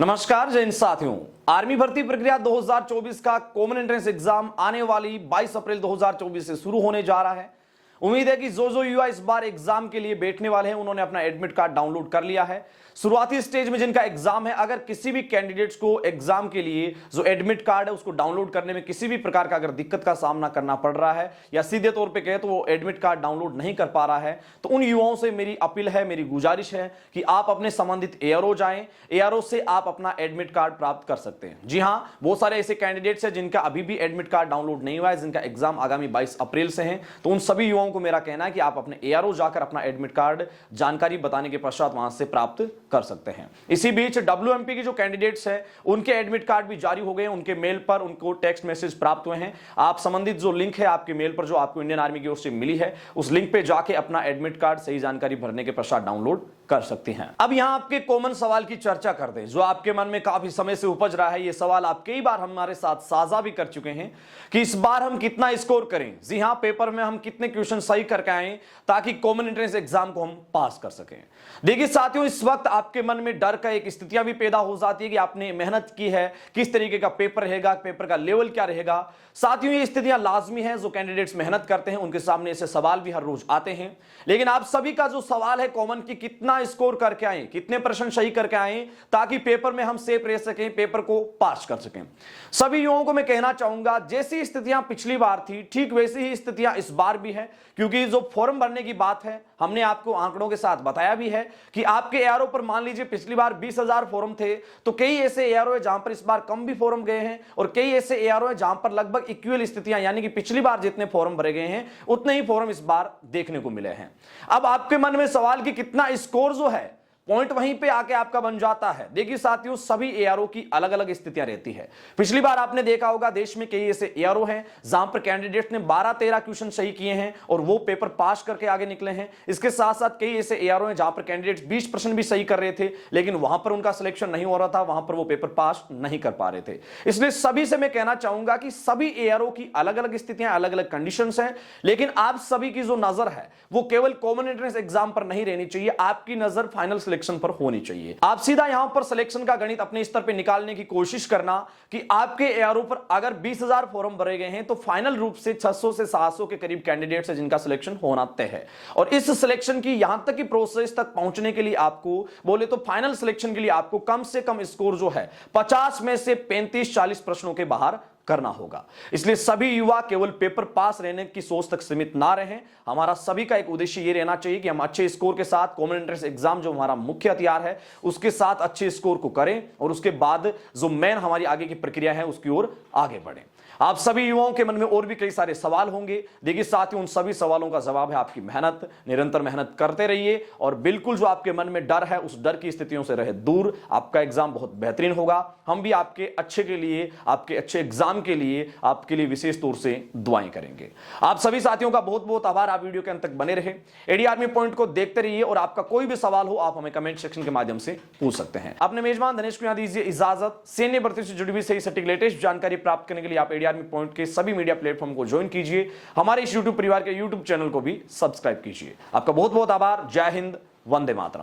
नमस्कार जय हिंद साथियों। आर्मी भर्ती प्रक्रिया 2024 का कॉमन एंट्रेंस एग्जाम आने वाली 22 अप्रैल 2024 से शुरू होने जा रहा है। उम्मीद है कि जो युवा इस बार एग्जाम के लिए बैठने वाले हैं उन्होंने अपना एडमिट कार्ड डाउनलोड कर लिया है। शुरुआती स्टेज में जिनका एग्जाम है, अगर किसी भी कैंडिडेट्स को एग्जाम के लिए जो एडमिट कार्ड है उसको डाउनलोड करने में किसी भी प्रकार का अगर दिक्कत का सामना करना पड़ रहा है या सीधे तौर पे कहे तो वो एडमिट कार्ड डाउनलोड नहीं कर पा रहा है, तो उन युवाओं से मेरी अपील है, मेरी गुजारिश है कि आप अपने संबंधित एआरओ जाएं। एआरओ से आप अपना एडमिट कार्ड प्राप्त कर सकते हैं। जी हां, बहुत सारे ऐसे कैंडिडेट्स हैं जिनका अभी भी एडमिट कार्ड डाउनलोड नहीं हुआ है, जिनका एग्जाम आगामी 22 अप्रैल से है। तो उन सभी युवाओं को मेरा कहना है कि आप अपने एआरओ जाकर अपना एडमिट कार्ड जानकारी बताने के पश्चात वहां से प्राप्त कर सकते हैं। इसी बीच डब्ल्यूएमपी की जो कैंडिडेट्स हैं उनके एडमिट कार्ड भी जारी हो गए हैं। उनके मेल पर उनको टेक्स्ट मैसेज प्राप्त हुए हैं। आप संबंधित जो लिंक है आपके मेल पर जो आपको इंडियन आर्मी की ओर से मिली है उस लिंक पे जाके अपना एडमिट कार्ड सही जानकारी भरने के पश्चात डाउनलोड कर सकती हैं। अब यहां आपके कॉमन सवाल की चर्चा कर दें जो आपके मन में काफी समय से उपज रहा है। यह सवाल आप कई बार हमारे साथ साझा भी कर चुके हैं कि इस बार हम कितना स्कोर करें। जी हां, पेपर में हम कितने क्वेश्चन सही करके आए ताकि कॉमन एंट्रेंस एग्जाम को हम पास कर सकें। देखिए साथियों, इस वक्त आपके मन में डर का एक स्थितियां भी पैदा हो जाती है कि आपने मेहनत की है, किस तरीके का पेपर रहेगा, पेपर का लेवल क्या रहेगा। साथियों, ये स्थितियां लाजमी है। जो कैंडिडेट्स मेहनत करते हैं उनके सामने ऐसे सवाल भी हर रोज आते हैं। लेकिन आप सभी का जो सवाल है कॉमन की कितना स्कोर करके आए, कितने प्रश्न सही करके आए ताकि पेपर में हम सेफ रह सकें, पेपर को पास कर सकें। सभी युवाओं को मैं कहना चाहूंगा, जैसी स्थितियां पिछली बार थी ठीक वैसी ही स्थितियां इस बार भी है। क्योंकि जो फॉर्म भरने की बात है हमने आपको आंकड़ों के साथ बताया भी है कि आपके एआरओ पर मान लीजिए पिछली बार 20,000 फॉर्म थे, तो कई ऐसे एआरओ है जहां पर इस बार कम भी फॉर्म गए हैं और कई ऐसे एआरओ है जहां पर लगभग इक्वल स्थितियां, यानी कि पिछली बार जितने फॉर्म भरे गए हैं उतने ही फॉर्म इस बार देखने को मिले हैं। अब आपके मन में सवाल कि कितना स्कोर जो है, पॉइंट वहीं पे आके आपका बन जाता है। देखिए साथियों, सभी एआरओ की अलग अलग स्थितियां रहती है। पिछली बार आपने देखा होगा देश में कई ऐसे एआरओ हैं जहां पर कैंडिडेट ने 12-13 क्वेश्चन सही किए हैं और वो पेपर पास करके आगे निकले हैं। इसके साथ साथ कई ऐसे एआरओ हैं जहां पर कैंडिडेट 20 प्रश्न भी सही कर रहे थे लेकिन वहां पर उनका सिलेक्शन नहीं हो रहा था, वहां पर वो पेपर पास नहीं कर पा रहे थे। इसलिए सभी से मैं कहना चाहूंगा कि सभी एआरओ की अलग अलग स्थितियां, अलग अलग कंडीशंस हैं। लेकिन आप सभी की जो नजर है वो केवल कॉमन एंट्रेंस एग्जाम पर नहीं रहनी चाहिए, आपकी नजर फाइनल सिलेक्शन पर होनी चाहिए। आप सीधा यहां पर सिलेक्शन का गणित अपने स्तर पे निकालने की कोशिश करना कि आपके एआरओ पर अगर 20,000 फॉर्म भरे गए हैं तो फाइनल रूप से 600 से 700 के करीब कैंडिडेट्स हैं जिनका सिलेक्शन होना तय है। और इस सिलेक्शन की यहां तक की प्रोसेस तक पहुंचने के लिए आपको बोले तो फाइनल सिलेक्शन के लिए आपको कम से कम स्कोर जो है 50 में से 35-40 प्रश्नों के बाहर करना होगा। इसलिए सभी युवा केवल पेपर पास रहने की सोच तक सीमित ना रहें। हमारा सभी का एक उद्देश्य यह रहना चाहिए कि हम अच्छे स्कोर के साथ कॉमन एंट्रेंस एग्जाम जो हमारा मुख्य हथियार है उसके साथ अच्छे स्कोर को करें और उसके बाद जो मेन हमारी आगे की प्रक्रिया है उसकी ओर आगे बढ़ें। आप सभी युवाओं के मन में और भी कई सारे सवाल होंगे। देखिए साथियों, उन सभी सवालों का जवाब है आपकी मेहनत। निरंतर मेहनत करते रहिए और बिल्कुल जो आपके मन में डर है उस डर की स्थितियों से रहे दूर। आपका एग्जाम बहुत बेहतरीन होगा। हम भी आपके अच्छे के लिए, आपके अच्छे एग्जाम के लिए आपके लिए विशेष तौर से दुआएं करेंगे। आप सभी साथियों का बहुत बहुत आभार। आप वीडियो के अंत तक बने रहे, एडी आर्मी पॉइंट को देखते रहिए और आपका कोई भी सवाल हो आप हमें कमेंट सेक्शन के माध्यम से पूछ सकते हैं। अपने मेजबान धनेश को यहां दीजिए इजाजत। सैन्य भर्ती से जुड़ी हुई सही सटीक लेटेस्ट जानकारी प्राप्त करने के लिए आप एडी आर्मी पॉइंट के सभी मीडिया प्लेटफॉर्म को ज्वाइन कीजिए। हमारे इस यूट्यूब परिवार के यूट्यूब चैनल को भी सब्सक्राइब कीजिए। आपका बहुत बहुत आभार। जय हिंद, वंदे मातरम।